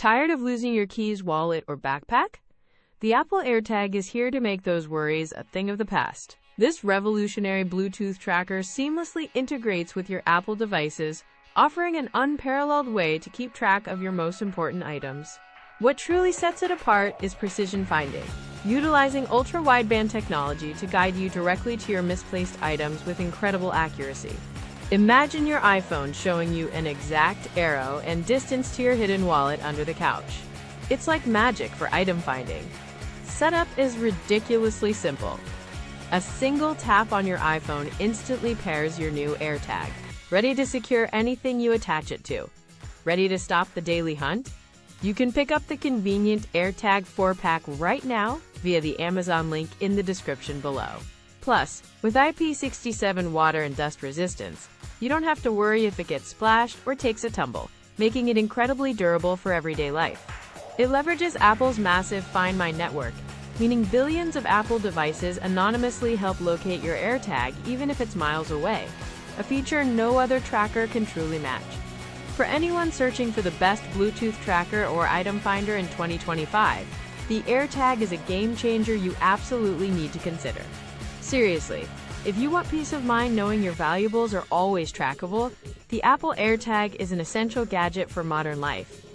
Tired of losing your keys, wallet, or backpack? The Apple AirTag is here to make those worries a thing of the past. This revolutionary Bluetooth tracker seamlessly integrates with your Apple devices, offering an unparalleled way to keep track of your most important items. What truly sets it apart is precision finding, utilizing Ultra Wideband technology to guide you directly to your misplaced items with incredible accuracy. Imagine your iPhone showing you an exact arrow and distance to your hidden wallet under the couch. It's like magic for item finding. Setup is ridiculously simple. A single tap on your iPhone instantly pairs your new AirTag, ready to secure anything you attach it to. Ready to stop the daily hunt? You can pick up the convenient AirTag 4-pack right now via the Amazon link in the description below. Plus, with IP67 water and dust resistance, you don't have to worry if it gets splashed or takes a tumble, making it incredibly durable for everyday life. It leverages Apple's massive Find My network, meaning billions of Apple devices anonymously help locate your AirTag even if it's miles away, a feature no other tracker can truly match. For anyone searching for the best Bluetooth tracker or item finder in 2025, the AirTag is a game changer you absolutely need to consider. Seriously, if you want peace of mind knowing your valuables are always trackable, the Apple AirTag is an essential gadget for modern life.